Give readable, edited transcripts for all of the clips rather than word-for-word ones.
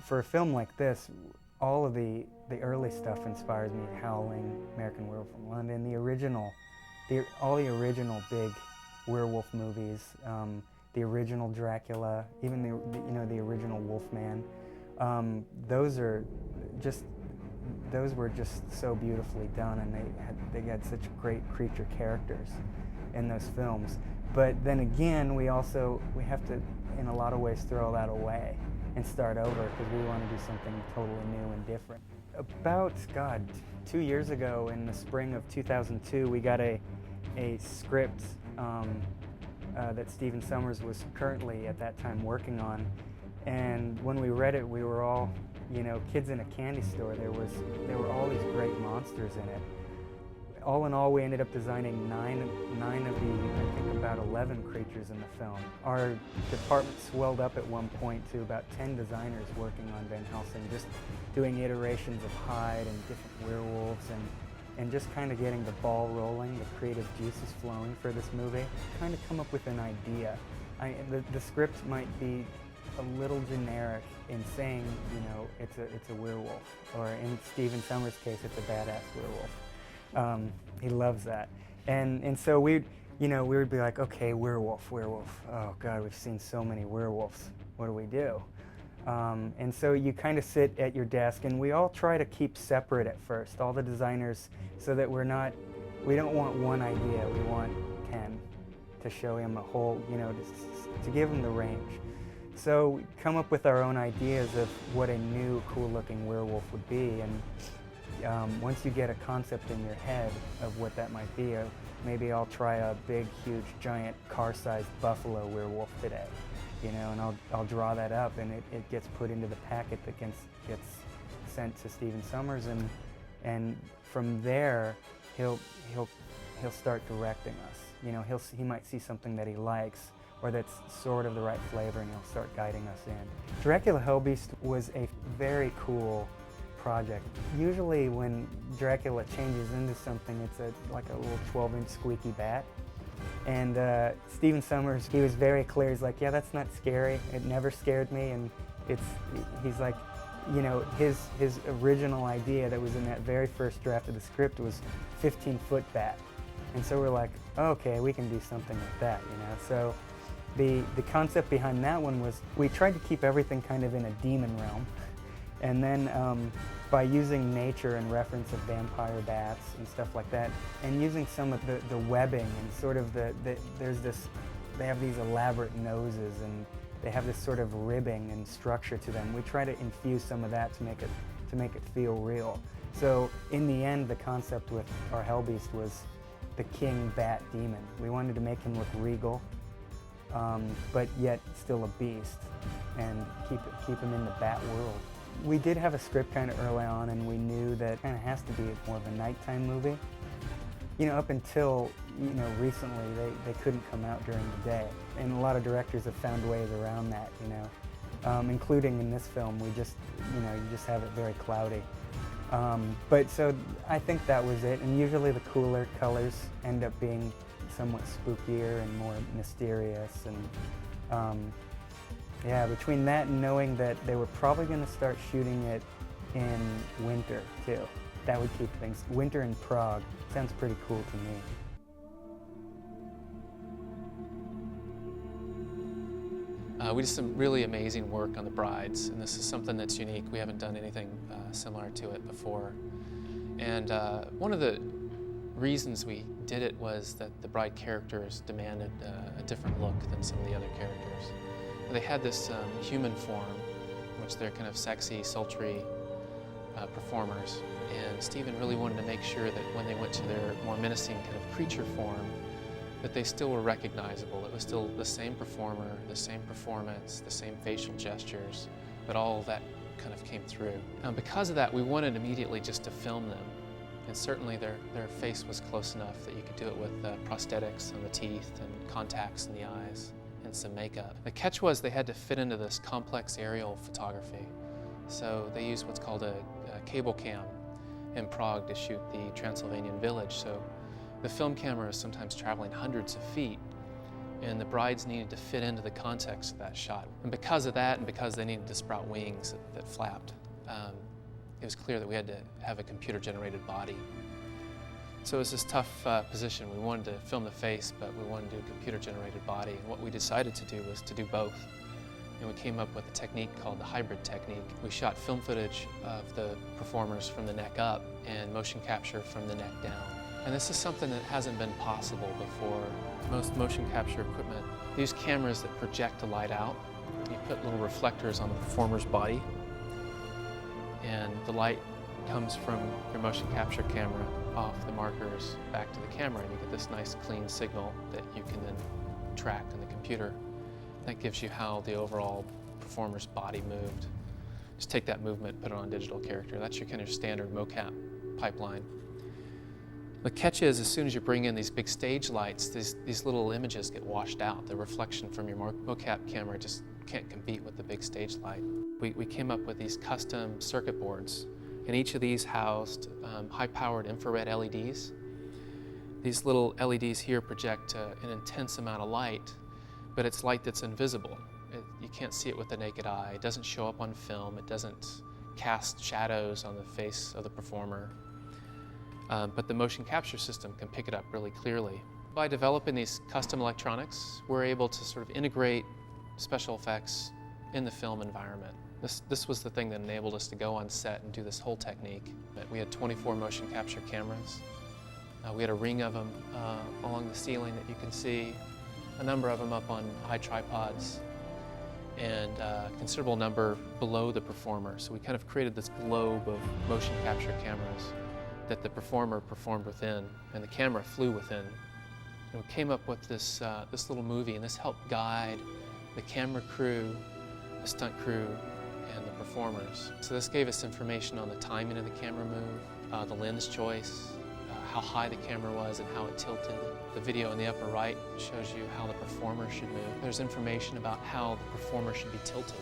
For a film like this, all of the early stuff inspires me. Howling, American Werewolf in London, all the original big werewolf movies, the original Dracula, even the original Wolfman. Those were just so beautifully done, and they had such great creature characters in those films. But then again, we have to, in a lot of ways, throw that away and start over, because we want to do something totally new and different. About, God, 2 years ago, in the spring of 2002, we got a script that Stephen Sommers was currently at that time working on. And when we read it, we were all, kids in a candy store. There were all these great monsters in it. All in all, we ended up designing nine of the, I think, about 11 creatures in the film. Our department swelled up at one point to about 10 designers working on Van Helsing, just doing iterations of Hyde and different werewolves, and just kind of getting the ball rolling, the creative juices flowing for this movie. Kind of come up with an idea. The script might be a little generic in saying, it's a werewolf, or in Stephen Sommers' case, it's a badass werewolf. He loves that, and so we would be like, okay, werewolf. Oh God, we've seen so many werewolves. What do we do? And so you kind of sit at your desk, and we all try to keep separate at first, all the designers, so that we don't want one idea. We want 10 to show him a whole, to give him the range. So we come up with our own ideas of what a new, cool-looking werewolf would be, and once you get a concept in your head of what that might be, maybe I'll try a big, huge, giant, car-sized buffalo werewolf today, and I'll draw that up, and it gets put into the packet that gets sent to Stephen Sommers, and from there he'll start directing us. He might see something that he likes, or that's sort of the right flavor, and he'll start guiding us in. Dracula Hellbeast was a very cool project. Usually when Dracula changes into something, it's like a little 12-inch squeaky bat. And Stephen Sommers, he was very clear. He's like, yeah, that's not scary. It never scared me. And he's like, his original idea that was in that very first draft of the script was 15-foot bat. And so we're like, okay, we can do something like that, So the concept behind that one was, we tried to keep everything kind of in a demon realm. And then by using nature and reference of vampire bats and stuff like that, and using some of the webbing and sort of they have these elaborate noses, and they have this sort of ribbing and structure to them. We try to infuse some of that to make it feel real. So in the end, the concept with our Hellbeast was the king bat demon. We wanted to make him look regal, but yet still a beast, and keep him in the bat world. We did have a script kind of early on, and we knew that it kind of has to be more of a nighttime movie. Up until, recently, they couldn't come out during the day. And a lot of directors have found ways around that, including in this film. You just have it very cloudy. But so I think that was it. And usually the cooler colors end up being somewhat spookier and more mysterious. And yeah, between that and knowing that they were probably going to start shooting it in winter, too. That would keep things. Winter in Prague sounds pretty cool to me. We did some really amazing work on the brides, and this is something that's unique. We haven't done anything similar to it before. And one of the reasons we did it was that the bride characters demanded a different look than some of the other characters. They had this human form, in which they're kind of sexy, sultry performers. And Stephen really wanted to make sure that when they went to their more menacing kind of creature form, that they still were recognizable. It was still the same performer, the same performance, the same facial gestures, but all of that kind of came through. Because of that, we wanted immediately just to film them. And certainly their face was close enough that you could do it with prosthetics on the teeth and contacts in the eyes and some makeup. The catch was they had to fit into this complex aerial photography. So they used what's called a cable cam in Prague to shoot the Transylvanian village. So the film camera is sometimes traveling hundreds of feet, and the brides needed to fit into the context of that shot. And because of that, and because they needed to sprout wings that flapped, it was clear that we had to have a computer-generated body. So it was this tough position. We wanted to film the face, but we wanted to do a computer-generated body. And what we decided to do was to do both. And we came up with a technique called the hybrid technique. We shot film footage of the performers from the neck up and motion capture from the neck down. And this is something that hasn't been possible before. Most motion capture equipment use cameras that project the light out. You put little reflectors on the performer's body, and the light comes from your motion capture camera off the markers back to the camera, and you get this nice clean signal that you can then track in the computer. That gives you how the overall performer's body moved. Just take that movement, put it on a digital character. That's your kind of standard mocap pipeline. The catch is, as soon as you bring in these big stage lights, these little images get washed out. The reflection from your mocap camera just can't compete with the big stage light. We came up with these custom circuit boards, and each of these housed high-powered infrared LEDs. These little LEDs here project an intense amount of light, but it's light that's invisible. You can't see it with the naked eye. It doesn't show up on film. It doesn't cast shadows on the face of the performer. But the motion capture system can pick it up really clearly. By developing these custom electronics, we're able to sort of integrate special effects in the film environment. This was the thing that enabled us to go on set and do this whole technique. We had 24 motion capture cameras. We had a ring of them along the ceiling that you can see, a number of them up on high tripods, and a considerable number below the performer. So we kind of created this globe of motion capture cameras that the performer performed within, and the camera flew within. And we came up with this little movie, and this helped guide the camera crew, the stunt crew, and the performers. So this gave us information on the timing of the camera move, the lens choice, how high the camera was and how it tilted. The video in the upper right shows you how the performer should move. There's information about how the performer should be tilted.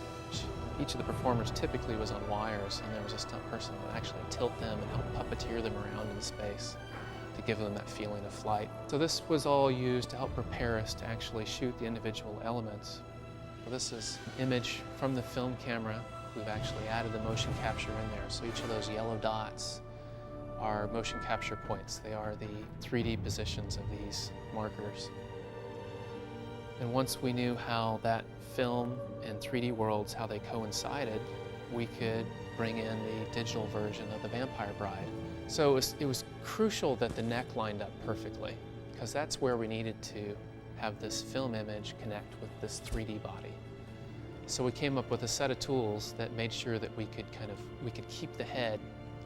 Each of the performers typically was on wires, and there was a stunt person that would actually tilt them and help puppeteer them around in space to give them that feeling of flight. So this was all used to help prepare us to actually shoot the individual elements. So this is an image from the film camera. We've actually added the motion capture in there. So each of those yellow dots are motion capture points. They are the 3D positions of these markers. And once we knew how that film and 3D worlds, how they coincided, we could bring in the digital version of the Vampire Bride. So it was crucial that the neck lined up perfectly, because that's where we needed to have this film image connect with this 3D body. So we came up with a set of tools that made sure that we could keep the head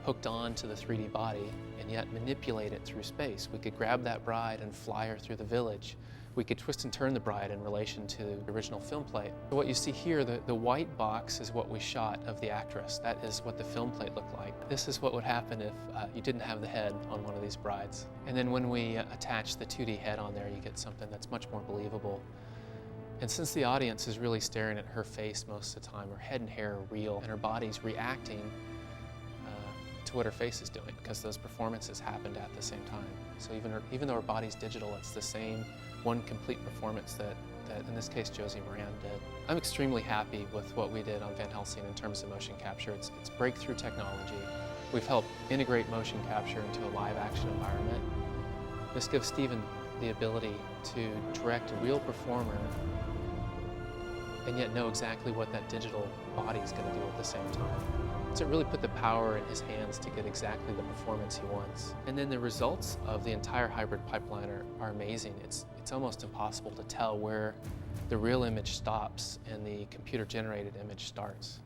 hooked on to the 3D body and yet manipulate it through space. We could grab that bride and fly her through the village. We could twist and turn the bride in relation to the original film plate. So what you see here, the white box is what we shot of the actress. That is what the film plate looked like. This is what would happen if you didn't have the head on one of these brides. And then when we attach the 2D head on there, you get something that's much more believable. And since the audience is really staring at her face most of the time, her head and hair are real, and her body's reacting to what her face is doing, because those performances happened at the same time. So even though her body's digital, it's the same one complete performance that in this case Josie Moran did. I'm extremely happy with what we did on Van Helsing in terms of motion capture. It's breakthrough technology. We've helped integrate motion capture into a live action environment. This gives Steven the ability to direct a real performer and yet know exactly what that digital body is going to do at the same time. So it really put the power in his hands to get exactly the performance he wants. And then the results of the entire hybrid pipeline are amazing. It's almost impossible to tell where the real image stops and the computer-generated image starts.